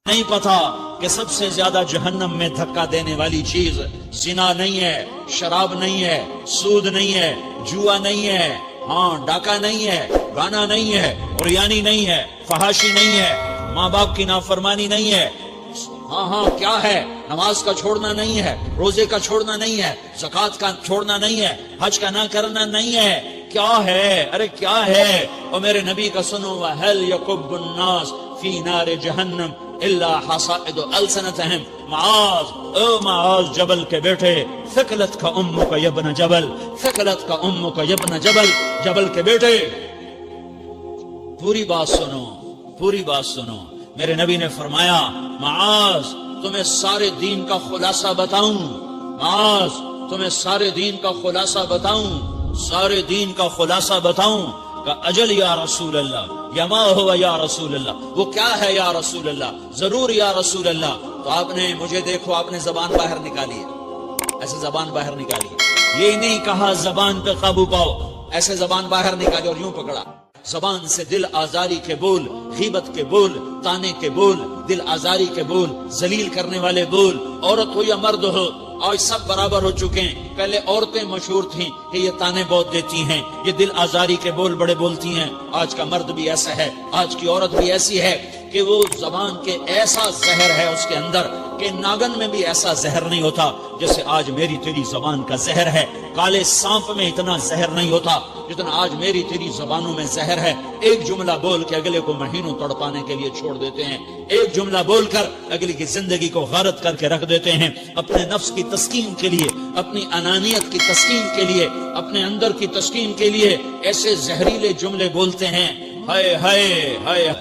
نہیں پتا کہ سب سے زیادہ جہنم میں دھکا دینے والی چیز زنا نہیں ہے، شراب نہیں ہے، سود نہیں ہے، جوا نہیں ہے، ہاں ڈاکہ نہیں ہے، گانا نہیں ہے، عریانی نہیں ہے، فحاشی نہیں ہے، ماں باپ کی نافرمانی نہیں ہے، ہاں کیا ہے، نماز کا چھوڑنا نہیں ہے، روزے کا چھوڑنا نہیں ہے، زکوٰۃ کا چھوڑنا نہیں ہے، حج کا نہ کرنا نہیں ہے، کیا ہے؟ ارے کیا ہے؟ اور میرے نبی کا سنو، وَهَلْ يَكُبُّ النَّاسُ فِي نَارِ جَهَنَّمَ إِلَّا حَصَائِدُ أَلْسِنَتِهِمْ۔ معاذ جبل کے بیٹے، ثقلت کا امک یبن جبل، ثقلت کا امک یبن جبل، جبل کے بیٹے پوری بات سنو، پوری بات سنو۔ میرے نبی نے فرمایا، معاذ تمہیں سارے دین کا خلاصہ بتاؤں، معاذ تمہیں سارے دین کا خلاصہ بتاؤں، سارے دین کا خلاصہ بتاؤں؟ کہ اجل یا رسول اللہ، یا ما ہوا یا رسول اللہ، وہ کیا ہے یا رسول اللہ؟ ضرور یا رسول اللہ۔ تو آپ نے مجھے دیکھو، آپ نے زبان باہر نکالی ہے، ایسے زبان باہر نکالی، یہ نہیں کہا زبان پہ قابو پاؤ، ایسے زبان باہر نکالی اور یوں پکڑا۔ زبان سے دل آزاری کے بول، غیبت کے بول، تانے کے بول، دل آزاری کے بول، ذلیل کرنے والے بول، عورت ہو یا مرد ہو، آج سب برابر ہو چکے ہیں۔ پہلے عورتیں مشہور تھیں کہ یہ تانے بہت دیتی ہیں، یہ دل آزاری کے بول بڑے بولتی ہیں۔ آج کا مرد بھی ایسا ہے، آج کی عورت بھی ایسی ہے کہ وہ زبان کے ایسا زہر ہے اس کے اندر کہ ناگن میں بھی ایسا زہر نہیں ہوتا جیسے آج میری تیری زبان کا زہر ہے۔ کالے سانپ میں اتنا زہر نہیں ہوتا جتنا آج میری تیری زبانوں میں زہر ہے۔ ایک جملہ بول کے اگلے کو مہینوں تڑپانے کے لیے چھوڑ دیتے ہیں، ایک جملہ بول کر اگلی کی زندگی کو غارت کر کے رکھ دیتے ہیں، اپنے نفس کی تسکین کے لیے، اپنی انانیت کی تسکین کے لیے، اپنے اندر کی تسکین کے لیے ایسے زہریلے جملے بولتے ہیں۔ ہائے ہائے ہائے۔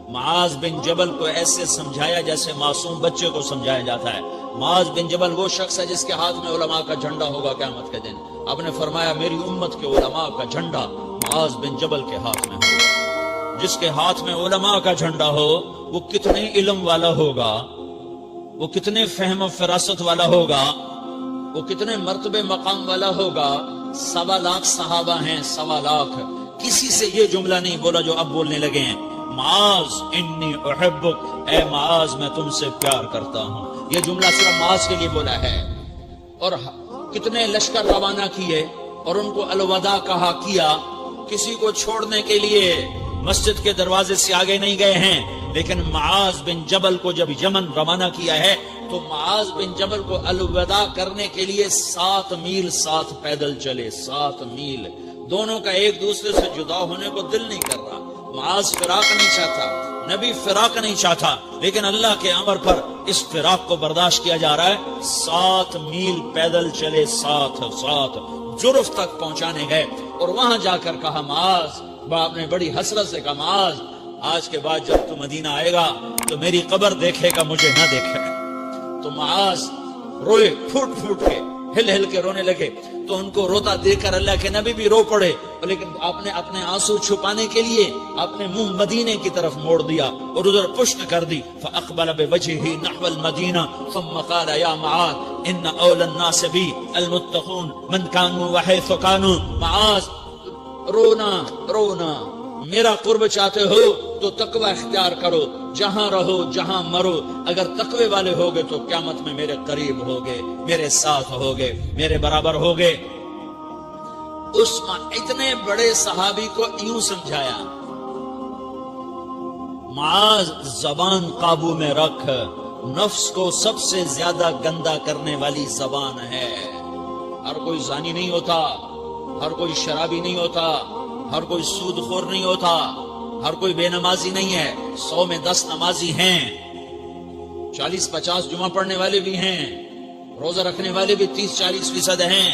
معاذ بن جبل کو ایسے سمجھایا جیسے معصوم بچے کو سمجھایا جاتا ہے۔ معاذ بن جبل وہ شخص ہے جس کے ہاتھ میں علماء کا جھنڈا ہوگا قیامت کے دن۔ آپ نے فرمایا میری امت کے علماء کا جھنڈا معاذ بن جبل کے ہاتھ میں ہوگا۔ جس کے ہاتھ میں علماء کا جھنڈا ہو وہ کتنے علم والا ہوگا، وہ کتنے فہم و فراست والا ہوگا، وہ کتنے مرتبے مقام والا ہوگا۔ 1.25 لاکھ صحابہ ہیں، 1.25 لاکھ، کسی سے یہ جملہ نہیں بولا جو اب بولنے لگے ہیں۔ معاذ انی احبک، اے معاذ میں تم سے پیار کرتا ہوں، یہ جملہ صرف معاذ کے لیے بولا ہے۔ اور کتنے لشکر روانہ کیے اور ان کو الوداع کہا کیا، کسی کو چھوڑنے کے لیے مسجد کے دروازے سے آگے نہیں گئے ہیں، لیکن معاذ بن جبل کو جب یمن روانہ کیا ہے تو معاذ بن جبل کو الوداع کرنے کے لیے 7 میل ساتھ پیدل چلے، 7 میل۔ دونوں کا ایک دوسرے سے جدا ہونے کو دل نہیں کر رہا۔ معاذ فراق نہیں چاہتا، نبی فراق نہیں چاہتا، لیکن اللہ کے امر پر اس فراق کو برداشت کیا جا رہا ہے۔ 7 میل پیدل چلے، 7 جرف تک پہنچانے گئے اور وہاں جا کر کہا معاذ، باپ نے بڑی حسرت سے کہا معاذ آج کے بعد جب تو مدینہ آئے گا تو میری قبر دیکھے گا، مجھے نہ دیکھے گا۔ تو معاذ روئے، پھوٹ پھوٹ کے، ہل ہل کے رونے لگے۔ تو ان کو روتا دیکھ کر اللہ کے نبی بھی رو پڑے، لیکن آپ نے اپنے آنسو چھپانے کے لیے اپنے منہ مدینے کی طرف موڑ دیا اور ادھر پشت کر دی۔ فاقبل بوجهه نحو المدینہ ثم قال یا معاذ ان اولى الناس بی المتقون من كانوا وحيث كانوا۔ معاذ رونا، میرا قرب چاہتے ہو تو تقوی اختیار کرو، جہاں رہو جہاں مرو، اگر تقوی والے ہوگے تو قیامت میں میرے قریب ہوگے، میرے ساتھ ہوگے، میرے برابر ہوگے۔ اس اتنے بڑے صحابی کو یوں سمجھایا، معاذ زبان قابو میں رکھ، نفس کو سب سے زیادہ گندا کرنے والی زبان ہے۔ ہر کوئی زانی نہیں ہوتا، ہر کوئی شرابی نہیں ہوتا، ہر کوئی سود خور نہیں ہوتا، ہر کوئی بے نمازی نہیں ہے۔ 100 میں 10 نمازی ہیں، 40-50 جمعہ پڑھنے والے بھی ہیں، روزہ رکھنے والے بھی 30-40% ہیں،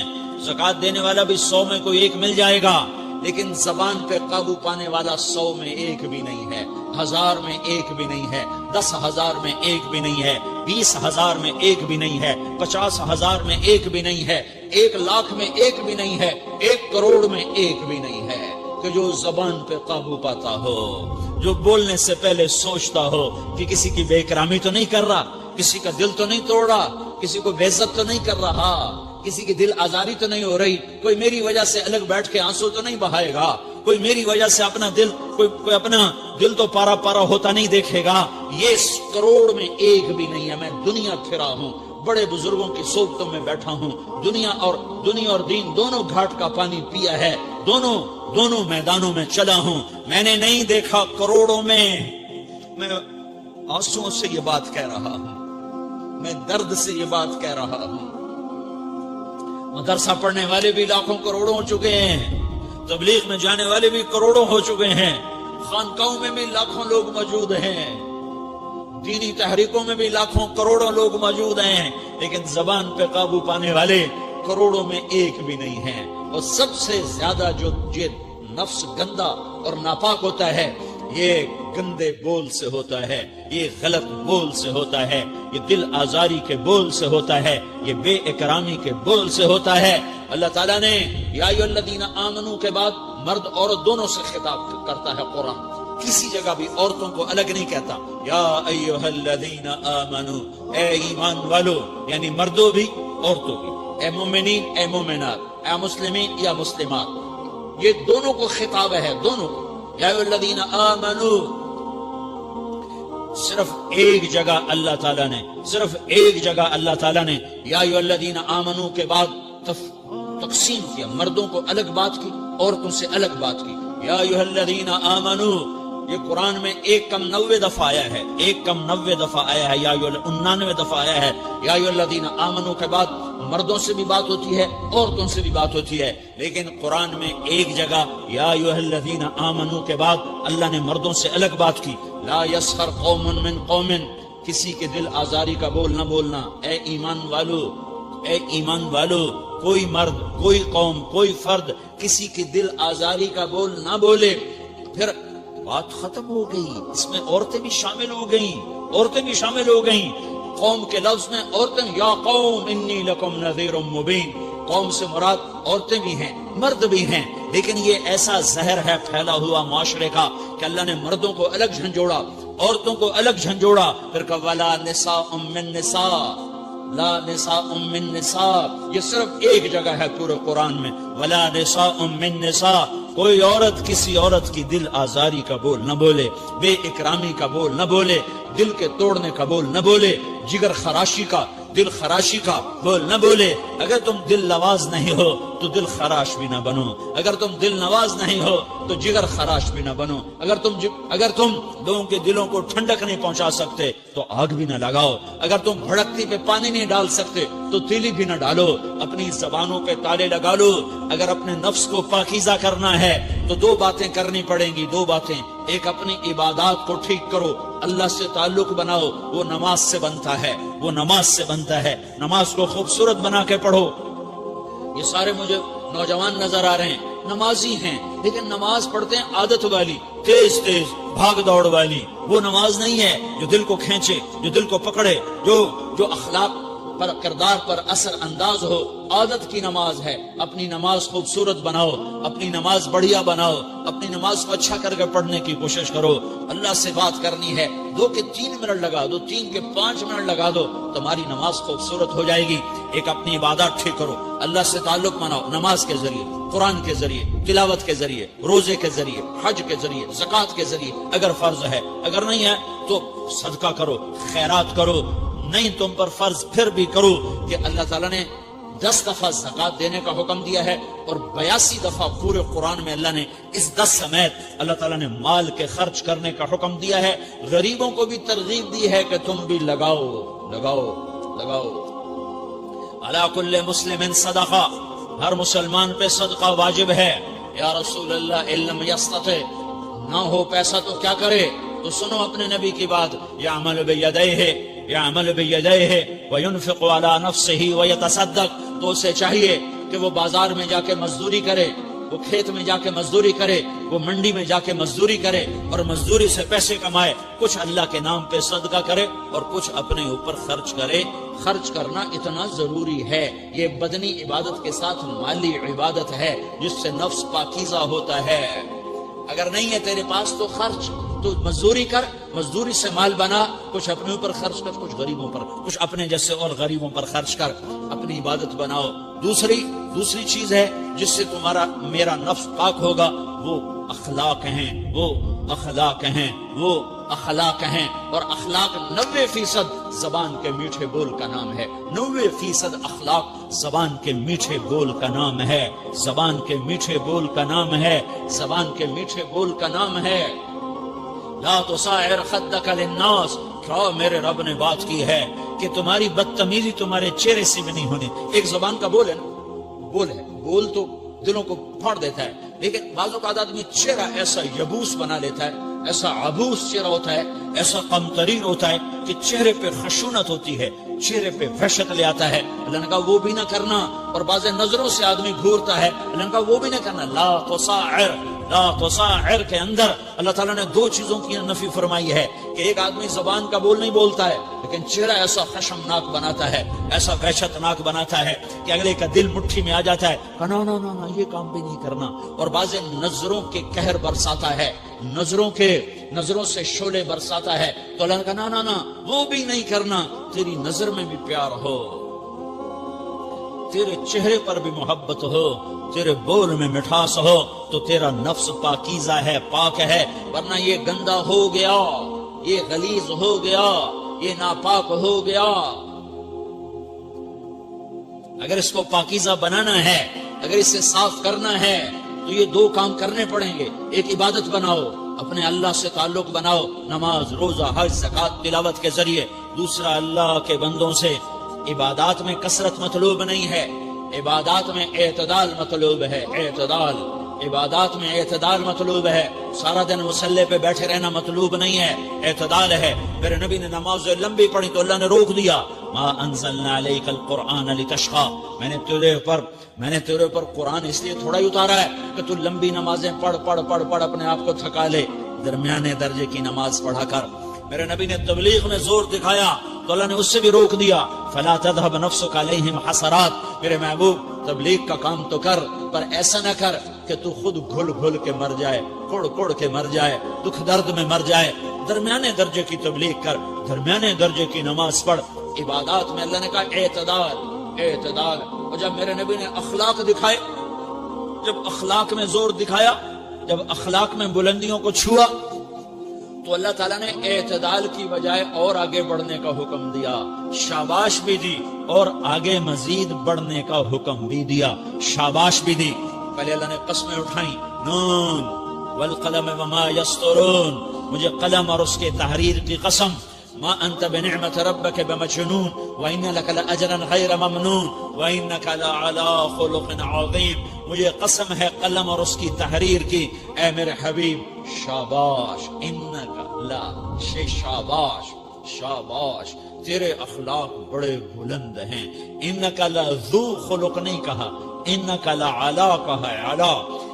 زکوٰۃ دینے والا بھی 100 میں کوئی ایک مل جائے گا، لیکن زبان پہ قابو پانے والا 100 میں ایک بھی نہیں ہے، 1000 میں ایک بھی نہیں ہے، 10,000 میں ایک بھی نہیں ہے، 20,000 میں ایک بھی نہیں ہے، 50,000 میں ایک بھی نہیں ہے، 1,00,000 میں ایک بھی نہیں ہے، 1 کروڑ میں ایک بھی نہیں ہے کہ جو زبان پہ قابو پاتا ہو، جو بولنے سے پہلے سوچتا ہو کہ کسی کی بے اکرامی تو نہیں کر رہا، کسی کا دل تو نہیں توڑ رہا، کسی کو بے عزت تو نہیں کر رہا، کسی کی دل آزاری تو نہیں ہو رہی، کوئی میری وجہ سے الگ بیٹھ کے آنسو تو نہیں بہائے گا۔ کوئی میری وجہ سے اپنا دل کوئی اپنا دل تو پارا پارا ہوتا نہیں دیکھے گا. یہ کروڑ میں ایک بھی نہیں ہے. میں دنیا پھرا ہوں, بڑے بزرگوں کی صحبتوں میں بیٹھا ہوں, دنیا اور دین دونوں گھاٹ کا پانی پیا ہے, دونوں میدانوں میں چلا ہوں. میں نے نہیں دیکھا کروڑوں میں. میں آنسوؤں سے یہ بات کہہ رہا ہوں, میں درد سے یہ بات کہہ رہا ہوں. مدرسہ پڑھنے والے بھی لاکھوں کروڑوں ہو چکے ہیں, تبلیغ میں جانے والے بھی کروڑوں ہو چکے ہیں, خانقاہوں میں بھی لاکھوں لوگ موجود ہیں, دینی تحریکوں میں بھی لاکھوں کروڑوں لوگ موجود ہیں, لیکن زبان پہ قابو پانے والے کروڑوں میں ایک بھی نہیں ہیں. اور سب سے زیادہ جو یہ نفس گندا اور ناپاک ہوتا ہے, یہ گندے بول سے ہوتا ہے, یہ غلط بول سے ہوتا ہے, یہ دل آزاری کے بول سے ہوتا ہے, یہ بے اکرامی کے بول سے ہوتا ہے. اللہ تعالیٰ نے یا ایھا الذین آمنو کے بعد مرد عورت دونوں سے خطاب کرتا ہے قرآن. کسی جگہ بھی عورتوں کو الگ نہیں کہتا. یا ایھا الذین آمنو, اے ایمان والو, یعنی مردوں بھی عورتوں بھی, اے مومنین اے مومنات, اے مسلمین یا مسلمات, یہ دونوں کو خطاب ہے, دونوں کو. یا ایھا الذین آمنو, صرف ایک جگہ اللہ تعالیٰ نے یا ایھا الذین آمنو کے بعد تقسیم کیا, مردوں کو الگ بات کی, عورتوں سے الگ بات کی. یا ایھا الذین آمنو یہ قرآن میں 190 دفعہ آیا ہے, 190 دفعہ آیا ہے, یا 99 دفعہ آیا ہے. یا ایھا الذین آمنو کے بعد مردوں سے بھی بات ہوتی ہے, عورتوں سے بھی بات ہوتی ہے, لیکن قرآن میں ایک جگہ یا ایھا الذین آمنو کے بعد اللہ نے مردوں سے الگ بات کی. لا یسخر قوم من قوم, کسی کے دل آزاری کا بول نہ بولنا. اے ایمان والو, کوئی مرد, کوئی قوم, کوئی فرد کسی کی دل آزاری کا بول نہ بولے. پھر بات ختم ہو گئی, اس میں عورتیں بھی شامل ہو گئیں. قوم کے لفظ میں عورتیں, یا قوم انی لکم نذیر مبین, قوم سے مراد عورتیں بھی ہیں, مرد بھی ہیں. لیکن یہ ایسا زہر ہے پھیلا ہوا معاشرے کا کہ اللہ نے مردوں کو الگ جھنجھوڑا, عورتوں کو الگ جھنجھوڑا. پھر کہ ولا نساء من نساء, لا نساء من نساء, یہ صرف ایک جگہ ہے پورے قرآن میں. ولا نساء من نساء, کوئی عورت کسی عورت کی دل آزاری کا بول نہ بولے, بے اکرامی کا بول نہ بولے, دل کے توڑنے کا بول نہ بولے, جگر خراشی کا, دل خراشی کا بول نہ بولے. اگر تم دل نواز نہیں ہو تو دل خراش بھی نہ بنو, اگر تم دل نواز نہیں ہو تو جگر خراش بھی نہ بنو. اگر تم لوگوں کے دلوں کو ٹھنڈک نہیں پہنچا سکتے تو آگ بھی نہ لگاؤ, اگر تم بھڑکتی پہ پانی نہیں ڈال سکتے تو تیلی بھی نہ ڈالو. اپنی زبانوں پہ تالے لگا لو. اگر اپنے نفس کو پاکیزہ کرنا ہے تو 2 باتیں کرنی پڑیں گی, 2 باتیں. ایک, اپنی عبادات کو ٹھیک کرو, اللہ سے تعلق بناؤ, وہ نماز سے بنتا ہے, نماز کو خوبصورت بنا کے پڑھو. یہ سارے مجھے نوجوان نظر آ رہے ہیں, نمازی ہیں, لیکن نماز پڑھتے ہیں عادت والی, تیز بھاگ دوڑ والی. وہ نماز نہیں ہے جو دل کو کھینچے, جو دل کو پکڑے, جو اخلاق پر, کردار پر اثر انداز ہو. عادت کی نماز ہے. اپنی نماز خوبصورت بناؤ, اپنی نماز بڑھیا بناؤ, اپنی نماز کو اچھا کر کے پڑھنے کی کوشش کرو. اللہ سے بات کرنی ہے, 2 کے 3 منٹ لگا دو, 3 کے 5 منٹ لگا دو, تمہاری نماز خوبصورت ہو جائے گی. ایک, اپنی عبادات ٹھیک کرو, اللہ سے تعلق بناؤ, نماز کے ذریعے, قرآن کے ذریعے, تلاوت کے ذریعے, روزے کے ذریعے, حج کے ذریعے, زکوٰۃ کے ذریعے, اگر فرض ہے. اگر نہیں ہے تو صدقہ کرو, خیرات کرو. نہیں تم پر فرض پھر بھی کرو کہ اللہ تعالیٰ نے 10 دفعہ زکوٰۃ دینے کا حکم دیا ہے, اور 82 دفعہ پورے قرآن میں اللہ نے اس 10 سمیت اللہ تعالیٰ نے مال کے خرچ کرنے کا حکم دیا ہے. غریبوں کو بھی ترغیب دی ہے کہ تم بھی لگاؤ. علی کل مسلم صدقہ, ہر مسلمان پہ صدقہ واجب ہے. یا رسول اللہ, ان لم یستطع, نہ ہو پیسہ تو کیا کرے؟ تو سنو اپنے نبی کی بات, یعمل بیدیہ وینفق علی نفسہ ویتصدق. تو اسے چاہیے کہ وہ بازار میں جا کے مزدوری کرے, وہ کھیت میں جا کے مزدوری کرے, وہ منڈی میں جا کے مزدوری کرے, اور مزدوری سے پیسے کمائے. کچھ اللہ کے نام پہ صدقہ کرے اور کچھ اپنے اوپر خرچ کرے. خرچ کرنا اتنا ضروری ہے. یہ بدنی عبادت کے ساتھ مالی عبادت ہے جس سے نفس پاکیزہ ہوتا ہے. اگر نہیں ہے تیرے پاس تو خرچ, تو مزدوری کر, مزدوری سے مال بنا, کچھ اپنے اوپر خرچ کر, کچھ غریبوں پر, کچھ اپنے جیسے اور غریبوں پر خرچ کر, اپنی عبادت بناؤ. دوسری چیز ہے جس سے میرا نفس پاک ہوگا, وہ اخلاق ہیں، وہ اخلاق ہیں، وہ اخلاق ہیں۔ اور اخلاق 90% زبان کے میٹھے بول کا نام ہے۔ 90% اخلاق زبان کے میٹھے بول کا نام ہے، زبان کے میٹھے بول کا نام ہے، زبان کے میٹھے بول کا نام ہے۔ لا تصاعر خدک للناس، کیا میرے رب نے بات کی ہے کہ تمہاری بدتمیزی تمہارے چہرے سے بھی نہیں ہونی۔ ایک زبان کا بول ہے نا، بول ہے، بول تو دلوں کو پھاڑ دیتا ہے، لیکن بعض اوقات آدمی چہرہ ایسا یبوس بنا لیتا ہے، ایسا عبوس چہرہ ہوتا ہے، ایسا قمترین ہوتا ہے کہ چہرے پہ خشونت ہوتی ہے، چہرے پہ وحشت لے آتا ہے۔ اللہ نے کہا وہ بھی نہ کرنا، اور بعض نظروں سے آدمی گھورتا ہے، اللہ نے کہا وہ بھی نہ کرنا۔ لا تصاعر، لا تصاعر کے اندر اللہ تعالیٰ نے 2 چیزوں کی نفی فرمائی ہے کہ ایک آدمی زبان کا بول نہیں بولتا ہے، لیکن چہرہ ایسا خشمناک بناتا ہے، ایسا وحشتناک بناتا ہے کہ اگلے کا دل مٹھی میں آ جاتا ہے، نا نا نا نا یہ کام بھی نہیں کرنا۔ اور بعض نظروں کے قہر برساتا ہے، نظروں سے شعلے برساتا ہے، تو اللہ نے کہا نا نا نا وہ بھی نہیں کرنا۔ تیری نظر میں بھی پیار ہو، تیرے چہرے پر بھی محبت ہو، تیرے بول میں مٹھاس ہو، تو تیرا نفس پاکیزہ ہے، پاک ہے۔ ورنہ یہ گندا ہو گیا، یہ غلیظ ہو گیا، یہ ناپاک ہو گیا۔ اگر اس کو پاکیزہ بنانا ہے، اگر اسے صاف کرنا ہے، تو یہ 2 کام کرنے پڑیں گے۔ ایک عبادت بناؤ، اپنے اللہ سے تعلق بناؤ، نماز، روزہ، حج، زکوٰۃ، تلاوت کے ذریعے۔ دوسرا، اللہ کے بندوں سے عبادات میں کثرت مطلوب نہیں ہے، عبادات میں اعتدال مطلوب ہے، اعتدال، عبادات میں اعتدال مطلوب ہے۔ سارا دن مصلی پہ بیٹھے رہنا مطلوب نہیں ہے، اعتدال ہے۔ میرے نبی نے نماز لمبی پڑھی تو اللہ نے روک دیا، ما انزلنا علیک القرآن لتشقى، میں نے تیرے پر قرآن اس لیے تھوڑا ہی اتارا ہے کہ تو لمبی نمازیں پڑھ اپنے آپ کو تھکا لے، درمیانے درجے کی نماز پڑھا کر۔ میرے نبی نے تبلیغ میں زور دکھایا تو اللہ نے اس سے بھی روک دیا، فلا تذهب نفسك عليهم حسرات، میرے محبوب تبلیغ کا کام تو کر، پر ایسا نہ کر کہ تو خود گھل کے مر جائے، کڑ کے مر جائے، دکھ درد میں مر جائے۔ درمیانے درجے کی تبلیغ کر، درمیانے درجے کی نماز پڑھ۔ عبادات میں اللہ نے کہا اعتدال، اعتدال۔ اور جب میرے نبی نے اخلاق دکھائے، جب اخلاق میں زور دکھایا، جب اخلاق میں بلندیوں کو چھوا، تو اللہ تعالیٰ نے اعتدال کی بجائے اور آگے بڑھنے کا حکم دیا، شاباش بھی دی، اور آگے مزید بڑھنے کا حکم بھی دیا، شاباش بھی دی۔ پہلے اللہ نے قسمیں اٹھائیں، نون والقلم وما یسطرون، مجھے قلم اور اس کے تحریر کی قسم، ما انت بنعمت ربک بمجنون وان لک لاجرا غیر ممنون وانک لعلی خلق عظیم، مجھے قسم ہے قلم اور اس کی تحریر کی، اے میرے حبیب شاباش، انک لا، شاباش شاباش، تیرے اخلاق بڑے بلند ہیں۔ انک لذو خلق نہیں کہا، انک لعلی کہا ہے، علا،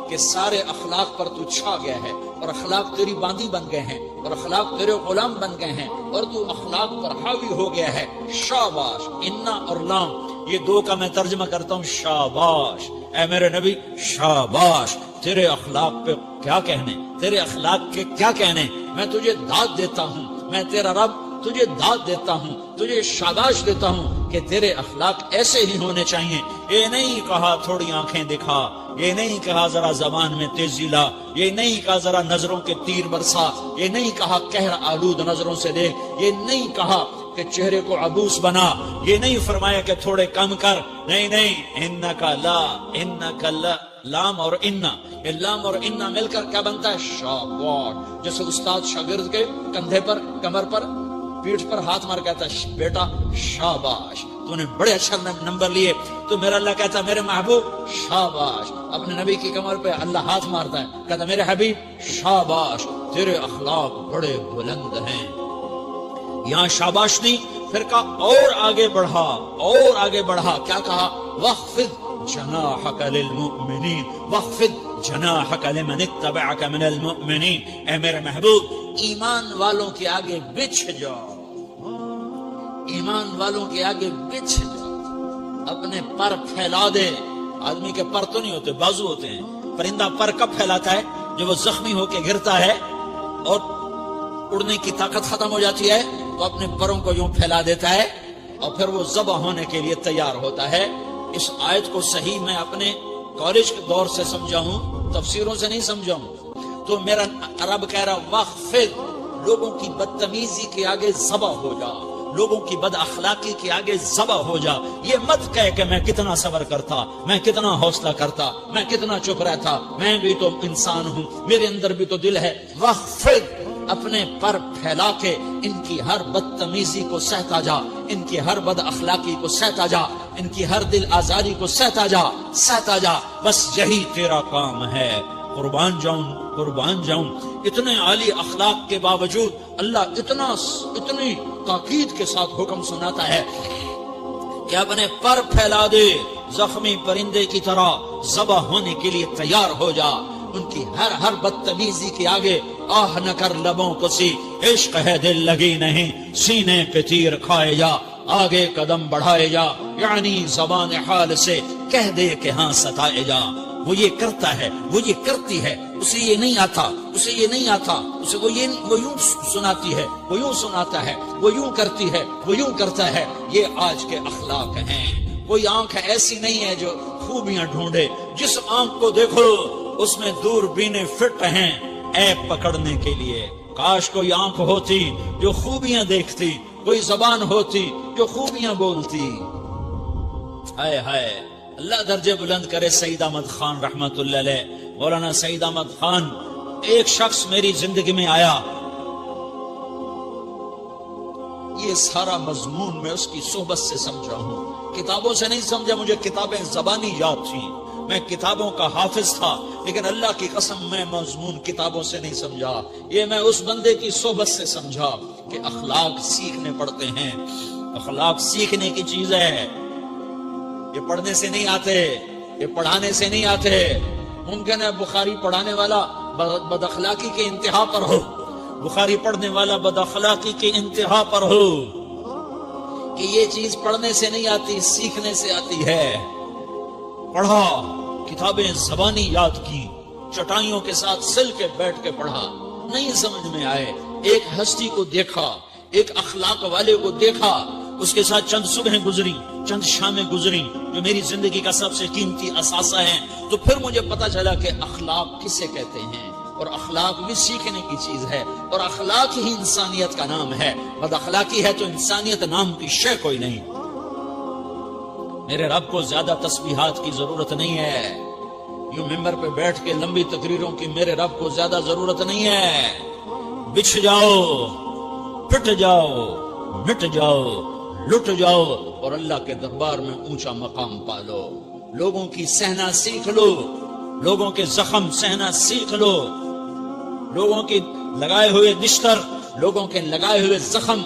کہ سارے اخلاق پر تو چھا گیا ہے، اور اخلاق تیری باندی بن گئے ہیں، اور اخلاق تیرے غلام بن گئے ہیں، اور تو اخلاق پر حاوی ہو گیا ہے۔ شاباش، انا اور لام، یہ 2 کا میں ترجمہ کرتا ہوں، شاباش، اے میرے نبی شاباش، تیرے اخلاق پہ کیا کہنے، تیرے اخلاق کے کیا کہنے۔ میں تجھے داد دیتا ہوں، میں تیرا رب تجھے داد دیتا ہوں، تجھے شاباش دیتا ہوں کہ تیرے اخلاق ایسے ہی ہونے چاہیے۔ یہ نہیں کہا تھوڑی آنکھیں دکھا، یہ نہیں کہا ذرا زبان میں تیزی لا، یہ نہیں کہا ذرا نظروں کے تیر برسا، یہ نہیں کہا قہر آلود نظروں سے دیکھ، یہ نہیں کہا کہ چہرے کو عبوس بنا، یہ نہیں فرمایا کہ تھوڑے کم کر، نہیں نہیں، انکا لا، انکا لا، لام اور انا، یہ لام اور انا مل کر کیا بنتا ہے؟ شاباش۔ جیسے استاد شاگرد کے کندھے پر، کمر پر، پیٹھ پر ہاتھ مار کہتا ہے بیٹا شاباش، تو نے بڑے اچھا نمبر لیے، تو میرا اللہ کہتا ہے میرے محبوب شاباش۔ اپنے نبی کی کمر پہ اللہ ہاتھ مارتا ہے، کہتا ہے میرے حبیب شاباش، تیرے اخلاق بڑے بلند ہیں۔ یہاں شاباش نہیں، پھر کہا اور آگے بڑھا، اور آگے بڑھا، کیا کہا؟ وَخْفِضْ جَنَاحَكَ لِلْمُؤْمِنِينَ وَخْفِضْ جَنَاحَكَ لِمَنِ اتَّبَعَكَ مِنَ الْمُؤْمِنِينَ، اے میرے محبوب ایمان والوں کے آگے بچھ جاؤ، ایمان والوں کے آگے بچھ جاؤ، اپنے پر پھیلا دے۔ آدمی کے پر تو نہیں ہوتے، بازو ہوتے ہیں۔ پرندہ پر کب پھیلاتا ہے؟ جب وہ زخمی ہو کے گرتا ہے اور اڑنے کی طاقت ختم ہو جاتی ہے تو اپنے پروں کو یوں پھیلا دیتا ہے اور پھر وہ ذبح ہونے کے لیے تیار ہوتا ہے۔ اس آیت کو صحیح میں اپنے کالج کے دور سے سمجھا ہوں تفسیروں سے نہیں سمجھاؤں تو میرا رب کہہ رہا واخفض، لوگوں کی بدتمیزی کے آگے ذبح ہو جا، لوگوں کی بد اخلاقی کے آگے ذبح ہو جا. یہ مت کہہ کہ میں کتنا صبر کرتا، میں کتنا حوصلہ کرتا، میں کتنا چپ رہتا، میں بھی تو انسان ہوں، میرے اندر بھی تو دل ہے. واخفض، اپنے پر پھیلا کے ان کی ہر بدتمیزی کو سہتا جا، ان کی ہر بد اخلاقی کو سہتا جا، ان کی ہر دل آزاری کو سہتا جا، سہتا جا. بس یہی تیرا کام ہے. قربان جاؤں، قربان جاؤں. اتنے عالی اخلاق کے باوجود اللہ اتنی تاکید کے ساتھ حکم سناتا ہے کہ اپنے پر پھیلا دے، زخمی پرندے کی طرح ذبح ہونے کے لیے تیار ہو جا. ان کی ہر بدتمیزی کے آگے آہ نہ کر لبوں کو سی، عشق ہے دل لگی نہیں، سینے پہ تیر کھائے جا، آگے قدم بڑھائے جا، یعنی زبان حال سے کہہ دے کہ ہاں ستائے جا. وہ یہ کرتا ہے، وہ یہ کرتی ہے، اسے یہ نہیں آتا، اسے یہ نہیں آتا، اسے وہ یوں سناتی ہے، وہ یوں سناتا ہے، وہ یوں کرتی ہے، وہ یوں کرتا ہے. یہ آج کے اخلاق ہیں. کوئی آنکھ ایسی نہیں ہے جو خوبیاں ڈھونڈے. جس آنکھ کو دیکھو اس میں دوربینیں فٹ ہیں عیب پکڑنے کے لیے. کاش کوئی آنکھ ہوتی جو خوبیاں دیکھتی، کوئی زبان ہوتی جو خوبیاں بولتی. ہائے ہائے، اللہ درجے بلند کرے سعید احمد خان رحمت اللہ علیہ. مولانا سعید احمد خان، ایک شخص میری زندگی میں آیا، یہ سارا مضمون میں اس کی صحبت سے سمجھا ہوں، کتابوں سے نہیں سمجھا. مجھے کتابیں زبانی یاد تھیں، میں کتابوں کا حافظ تھا، لیکن اللہ کی قسم میں مضمون کتابوں سے نہیں سمجھا. یہ میں اس بندے کی صحبت سے سمجھا کہ اخلاق سیکھنے پڑتے ہیں. اخلاق سیکھنے کی چیز ہے، یہ پڑھنے سے نہیں آتے، یہ پڑھانے سے نہیں آتے. ممکن ہے بخاری پڑھانے والا بد اخلاقی کے انتہا پر ہو، بخاری پڑھنے والا بد اخلاقی کے انتہا پر ہو، کہ یہ چیز پڑھنے سے نہیں آتی، سیکھنے سے آتی ہے. پڑھا، کتابیں زبانی یاد کی، چٹائیوں کے ساتھ سل کے بیٹھ کے پڑھا، نہیں سمجھ میں آئے. ایک ہستی کو دیکھا، ایک اخلاق والے کو دیکھا، اس کے ساتھ چند صبحیں گزری، چند شامیں گزری جو میری زندگی کا سب سے قیمتی اثاثہ ہیں. تو پھر مجھے پتا چلا کہ اخلاق کسے کہتے ہیں، اور اخلاق بھی سیکھنے کی چیز ہے، اور اخلاق ہی انسانیت کا نام ہے. بد اخلاقی ہے تو انسانیت نام کی شے کوئی نہیں. میرے رب کو زیادہ تسبیحات کی ضرورت نہیں ہے، یوں ممبر پہ بیٹھ کے لمبی تقریروں کی میرے رب کو زیادہ ضرورت نہیں ہے. بچھ جاؤ، پٹ جاؤ، مٹ جاؤ، لٹ جاؤ، اور اللہ کے دربار میں اونچا مقام پالو. لوگوں کی سہنا سیکھ لو، لوگوں کے زخم سہنا سیکھ لو، لوگوں کی لگائے ہوئے نشتر، لوگوں کے لگائے ہوئے زخم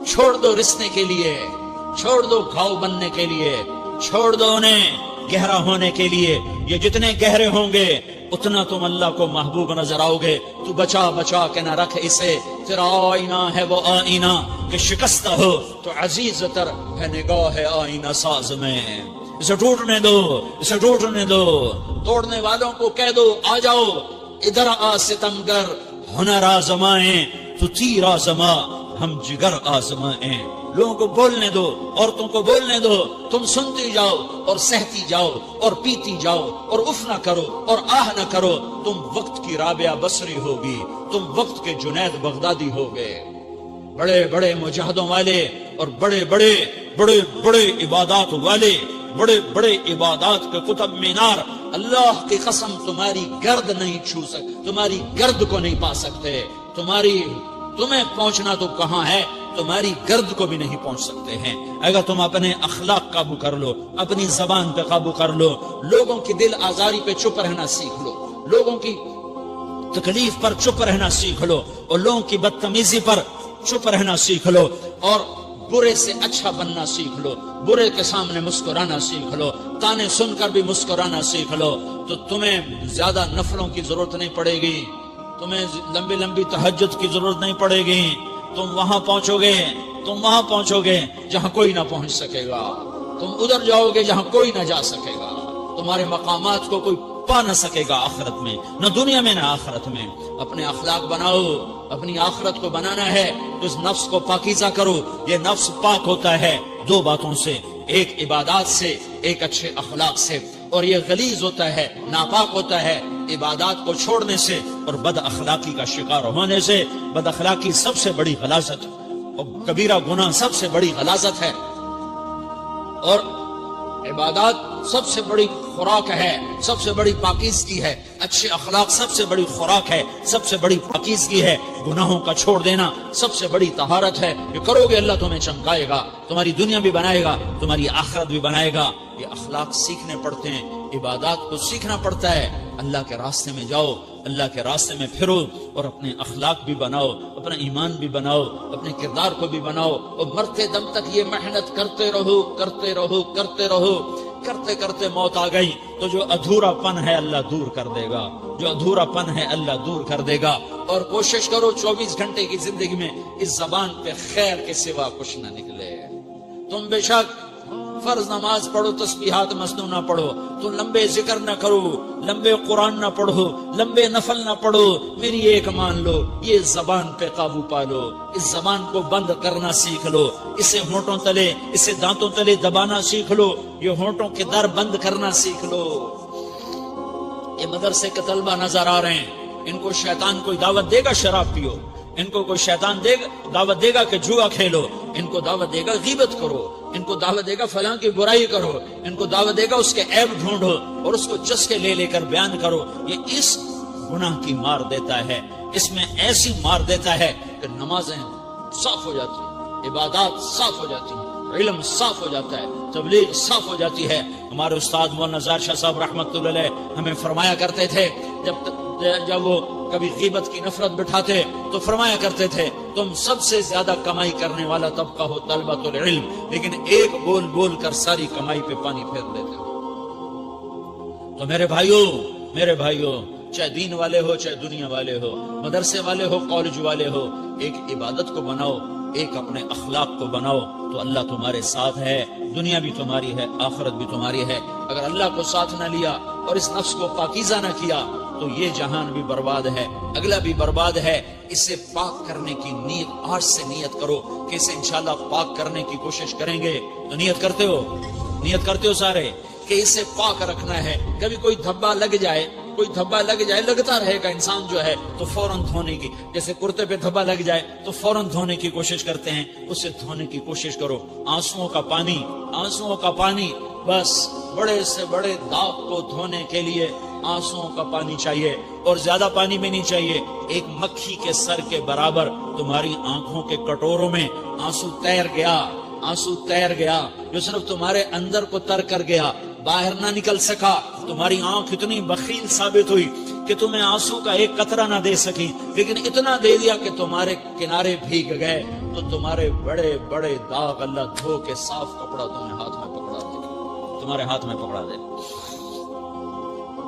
چھوڑ دو رسنے کے لیے، چھوڑ دو گھاؤ بننے کے لیے، چھوڑ دو انہیں گہرا ہونے کے لیے. یہ جتنے گہرے ہوں گے اتنا تم اللہ کو محبوب نظر آؤ گے. تو بچا بچا کے نہ رکھ اسے، تیرا آئینہ ہے وہ آئینہ کہ شکستہ ہو تو عزیز تر ہے نگاہ آئینہ ساز میں. اسے ٹوٹنے دو، اسے ٹوٹنے دو. توڑنے والوں کو کہہ دو آ جاؤ، ادھر آ ستمگر، ہنر آزمائیں تو تیر آزما، ہم جگر آزمائیں. لوگوں کو بولنے دو، عورتوں کو بولنے دو، تم سنتی جاؤ اور سہتی جاؤ اور پیتی جاؤ اور اف نہ کرو اور آہ نہ کرو. تم وقت کی رابعہ بصری ہوگی، تم وقت کے جنید بغدادی ہوگے. بڑے بڑے مجاہدوں والے اور بڑے بڑے بڑے بڑے عبادات والے، بڑے بڑے عبادات کے قطب مینار، اللہ کی قسم تمہاری گرد نہیں چھو سکتے، تمہاری گرد کو نہیں پا سکتے. تمہیں پہنچنا تو کہاں ہے، تمہاری گرد کو بھی نہیں پہنچ سکتے ہیں. اگر تم اپنے اخلاق قابو کر لو، اپنی زبان پہ قابو کر لو، لوگوں کی دل آزاری پہ چپ رہنا سیکھ لو، لوگوں کی تکلیف پر چپ رہنا سیکھ لو، اور لوگوں کی بدتمیزی پر چپ رہنا سیکھ لو، اور برے سے اچھا بننا سیکھ لو، برے کے سامنے مسکرانا سیکھ لو، تانے سن کر بھی مسکرانا سیکھ لو، تو تمہیں زیادہ نفلوں کی ضرورت نہیں پڑے گی، تمہیں لمبی لمبی تہجد کی ضرورت نہیں پڑے گی. تم وہاں پہنچو گے جہاں کوئی نہ پہنچ سکے گا. تم ادھر جاؤ گے جہاں کوئی نہ جا سکے گا. تمہارے مقامات کو کوئی پا نہ سکے گا آخرت میں، نہ دنیا میں نہ آخرت میں. اپنے اخلاق بناؤ، اپنی آخرت کو بنانا ہے تو اس نفس کو پاکیزہ کرو. یہ نفس پاک ہوتا ہے دو باتوں سے، ایک عبادات سے، ایک اچھے اخلاق سے. اور یہ غلیظ ہوتا ہے، ناپاک ہوتا ہے عبادات کو چھوڑنے سے اور بد اخلاقی کا شکار ہونے سے۔ بد اخلاقی سب سے بڑی غلاظت اور کبیرہ گناہ سب سے بڑی غلاظت ہے، اور عبادات سب سے بڑی خوراک ہے، سب سے بڑی پاکیزگی ہے۔ اچھے اخلاق سب سے بڑی خوراک ہے، سب سے بڑی پاکیزگی ہے۔ گناہوں کا چھوڑ دینا سب سے بڑی طہارت ہے۔ یہ کرو گے اللہ تمہیں چمکائے گا، تمہاری دنیا بھی بنائے گا، تمہاری آخرت بھی بنائے گا۔ یہ اخلاق سیکھنے پڑتے ہیں، عبادات کو سیکھنا پڑتا ہے۔ اللہ کے راستے میں جاؤ، اللہ کے راستے میں پھرو، اور اپنے اخلاق بھی بناؤ، اپنا ایمان بھی بناؤ، اپنے کردار کو بھی بناؤ، اور مرتے دم تک یہ محنت کرتے رہو، کرتے رہو، کرتے رہو۔ کرتے کرتے موت آ گئی تو جو ادھورا پن ہے اللہ دور کر دے گا، جو ادھورا پن ہے اللہ دور کر دے گا۔ اور کوشش کرو 24 گھنٹے کی زندگی میں اس زبان پہ خیر کے سوا کچھ نہ نکلے۔ تم بے شک فرض نماز پڑھو، تسبیحات مسنونہ پڑھو، تو لمبے ذکر نہ کرو، لمبے قرآن نہ پڑھو، لمبے نفل نہ پڑھو، میری ایک مان لو، یہ زبان پہ قابو پالو، اس زبان کو بند کرنا سیکھ لو، اسے ہونٹوں تلے، اسے دانتوں تلے دبانا سیکھ لو، یہ ہونٹوں کے در بند کرنا سیکھ لو۔ یہ مدرسے کے طلبہ نظر آ رہے ہیں، ان کو شیطان کوئی دعوت دے گا شراب پیو، ان کو کوئی شیطان دعوت دے گا کہ جوا کھیلو، ان کو دعوت دے گا غیبت کرو، ان کو دعوت دے گا فلاں کی برائی کرو، ان کو دعوت دے گا اس کے عیب ڈھونڈو اور اس کو چسکے لے لے کر بیان کرو۔ یہ اس گناہ کی مار دیتا ہے، اس میں ایسی مار دیتا ہے کہ نمازیں صاف ہو جاتی ہیں، عبادات صاف ہو جاتی ہیں، علم صاف ہو جاتا ہے، تبلیغ صاف ہو جاتی ہے۔ ہمارے استاد مولانا زار شاہ صاحب رحمۃ اللہ علیہ ہمیں فرمایا کرتے تھے، جب وہ کبھی غیبت کی نفرت بٹھاتے تو فرمایا کرتے تھے تم سب سے زیادہ کمائی کرنے والا طبقہ ہو طلبۃ العلم، لیکن ایک بول بول کر ساری کمائی پہ پانی پھیر دیتے ہو۔ تو میرے بھائیوں چاہے دین والے ہو، چاہے دنیا والے ہو، مدرسے والے ہو، کالج والے ہو، ایک عبادت کو بناؤ، ایک اپنے اخلاق کو بناؤ، تو اللہ تمہارے ساتھ ہے، دنیا بھی تمہاری ہے، آخرت بھی تمہاری ہے۔ اگر اللہ کو ساتھ نہ لیا اور اس نفس کو پاکیزہ نہ کیا تو یہ جہان بھی برباد ہے، اگلا بھی برباد ہے۔ اسے پاک کرنے کی نیت آج سے نیت کرو کہ اسے انشاءاللہ پاک کرنے کی کوشش کریں گے۔ تو نیت کرتے ہو سارے کہ اسے پاک رکھنا ہے۔ کبھی کوئی دھبا لگ جائے، لگتا رہے گا انسان جو ہے تو فوراً دھونے کی، جیسے کرتے پہ دھبا لگ جائے تو فوراً دھونے کی کوشش کرتے ہیں، اسے دھونے کی کوشش کرو۔ آنسوؤں کا پانی بس بڑے سے بڑے داغ کو دھونے کے لیے آنسوؤں کا پانی چاہیے، اور زیادہ پانی بھی نہیں چاہیے۔ ایک مکھی کے سر کے برابر تمہاری آنکھوں کے کٹوروں میں آنسو تیر گیا جو صرف تمہارے اندر کو تر کر گیا، باہر نہ نکل سکا۔ تمہاری آنکھ اتنی بخیل ثابت ہوئی کہ تمہیں آنسو کا ایک قطرہ نہ دے سکی، لیکن اتنا دے دیا کہ تمہارے کنارے بھیگ گئے۔ تو تمہارے بڑے بڑے داغ اللہ دھو کے صاف کپڑا تمہارے ہاتھ میں پکڑا دے۔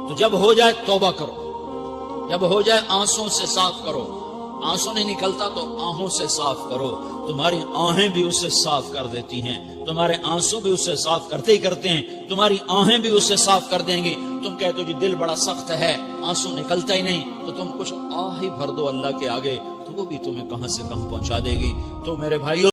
تو جب ہو جائے توبہ کرو، جب ہو جائے آنسوں سے صاف کرو۔ آنسو نہیں نکلتا تو آہوں سے صاف کرو، تمہاری آہیں بھی اسے صاف کر دیتی ہیں، تمہارے آنسو بھی اسے صاف کرتے ہی کرتے ہیں، تمہاری آہیں بھی اسے صاف کر دیں گی۔ تم کہتے ہو جی دل بڑا سخت ہے، آنسو نکلتا ہی نہیں، تو تم کچھ آہ ہی بھر دو اللہ کے آگے، تو وہ بھی تمہیں کہاں سے کہاں پہنچا دے گی۔ تو میرے بھائیو